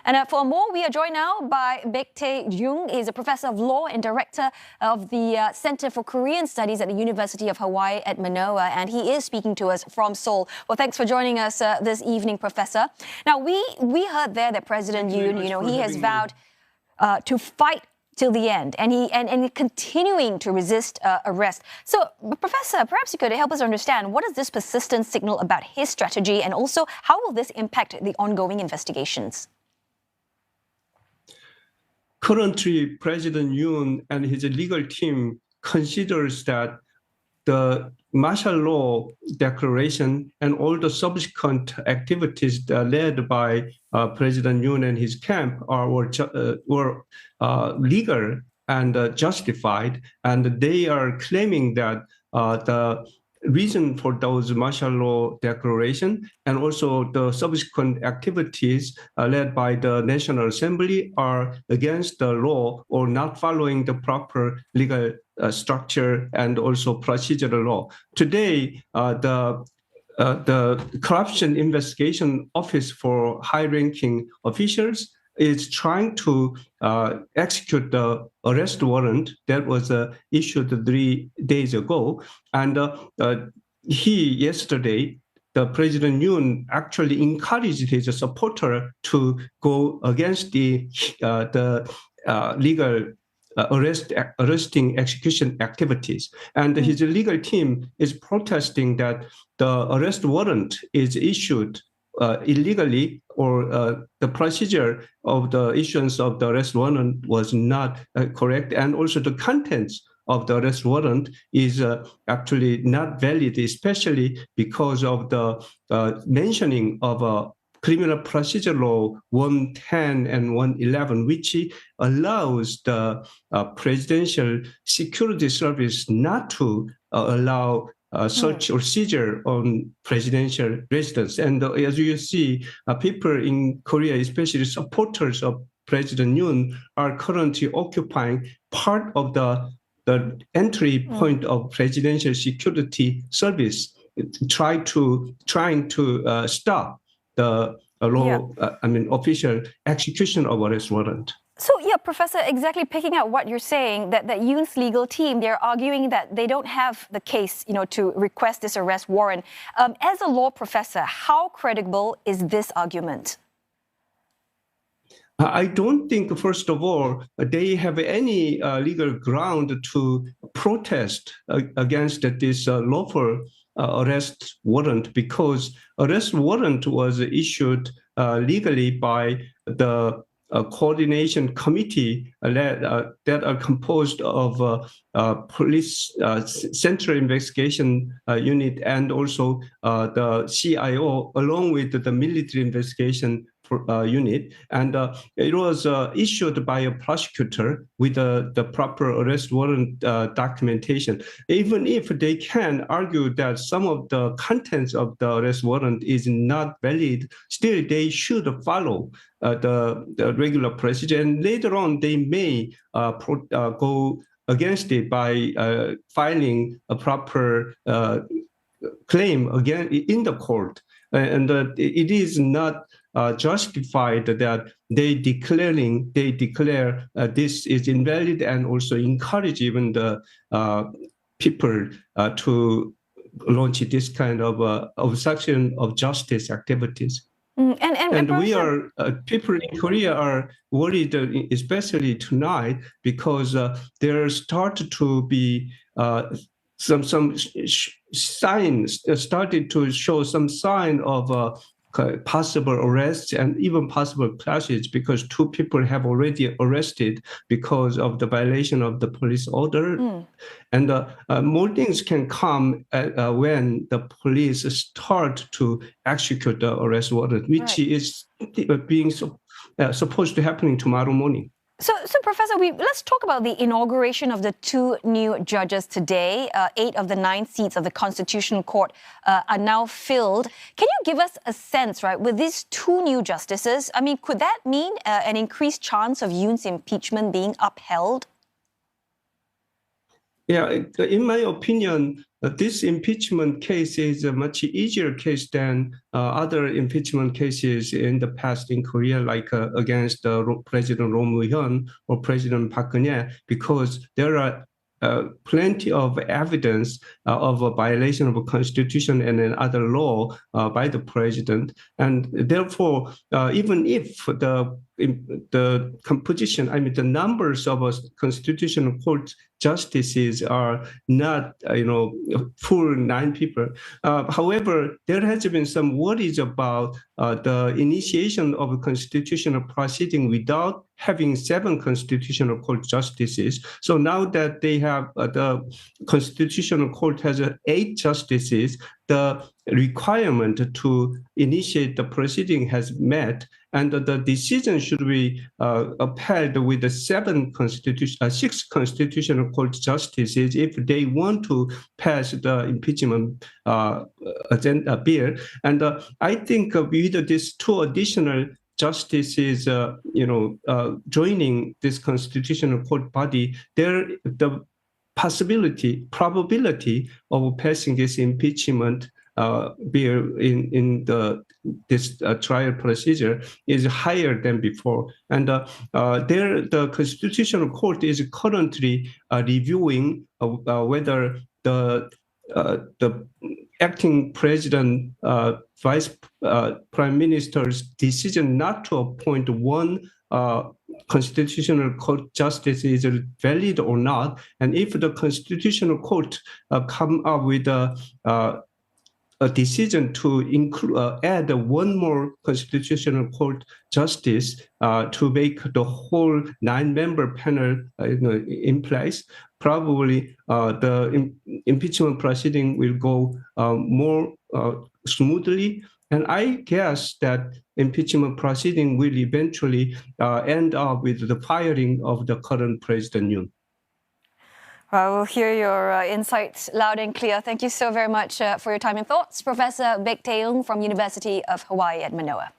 And for more, we are joined now by Baik Tae-ung. He's a professor of law and director of the Center for Korean Studies at the University of Hawaii at Manoa, and he is speaking to us from Seoul. Well, thanks for joining us this evening, Professor. Now, we heard there that President Yoon, he has vowed to fight till the end, and he continuing to resist arrest. So, Professor, perhaps you could help us understand what does this persistence signal about his strategy, and also how will this impact the ongoing investigations? Currently, President Yoon and his legal team considers that the martial law declaration and all the subsequent activities led by President Yoon and his camp were legal and justified, and they are claiming that the reason for those martial law declaration and also the subsequent activities led by the National Assembly are against the law or not following the proper legal structure and also procedural law. Today, the Corruption Investigation Office for high-ranking officials is trying to execute the arrest warrant that was issued 3 days ago. And yesterday, the President Yoon actually encouraged his supporter to go against the legal arresting execution activities. And his legal team is protesting that the arrest warrant is issued illegally, or the procedure of the issuance of the arrest warrant was not correct, and also the contents of the arrest warrant is actually not valid, especially because of the mentioning of Criminal Procedure Law 110 and 111, which allows the Presidential Security Service not to allow search or seizure on presidential residence. And as you see, people in Korea, especially supporters of President Yoon, are currently occupying part of the entry point of Presidential Security Service, trying to stop the official execution of arrest warrant. So, Professor, exactly picking up what you're saying, that Yoon's legal team, they're arguing that they don't have the case, to request this arrest warrant. As a law professor, how credible is this argument? I don't think, first of all, they have any legal ground to protest against this lawful arrest warrant, because arrest warrant was issued legally by the coordination committee that are composed of police central investigation unit and also the CIO, along with the military investigation unit, and it was issued by a prosecutor with the proper arrest warrant documentation. Even if they can argue that some of the contents of the arrest warrant is not valid, still they should follow the regular procedure, and later on they may go against it by filing a proper claim again in the court. And it is not justified that they declare this is invalid, and also encourage even the people to launch this kind of obstruction of justice activities. And we are, people in Korea are worried, especially tonight, because there started to be some signs, started to show some sign of possible arrests and even possible clashes, because 2 people have already arrested because of the violation of the police order. And more things can come when the police start to execute the arrest warrant, which is being supposed to happening tomorrow morning. So Professor, let's talk about the inauguration of the 2 new judges today. 8 of the 9 seats of the Constitutional Court are now filled. Can you give us a sense, with these 2 new justices, could that mean an increased chance of Yoon's impeachment being upheld? Yeah, in my opinion, this impeachment case is a much easier case than other impeachment cases in the past in Korea, like against President Roh Moo-hyun or President Park Geun-hye, because there are plenty of evidence of a violation of a constitution and another law by the president, and therefore, even if the composition, I mean, the numbers of a constitutional court justices are not, full 9 people. However, there has been some worries about the initiation of a constitutional proceeding without having 7 constitutional court justices. So now that they have the constitutional court has 8 justices, the requirement to initiate the proceeding has met, and the decision should be upheld with the 6 constitutional court justices if they want to pass the impeachment agenda bill. And I think with these 2 additional justices, joining this constitutional court body, the probability of passing this impeachment bill in this trial procedure is higher than before. And the Constitutional Court is currently reviewing whether the acting president, vice prime minister's decision not to appoint one constitutional court justice is valid or not, and if the constitutional court come up with a decision to add one more constitutional court justice to make the whole 9-member panel in place, probably the impeachment proceeding will go more smoothly. And I guess that impeachment proceeding will eventually end up with the firing of the current President Yoon. Well, we'll hear your insights loud and clear. Thank you so very much for your time and thoughts, Professor Baik Tae-ung from University of Hawaii at Manoa.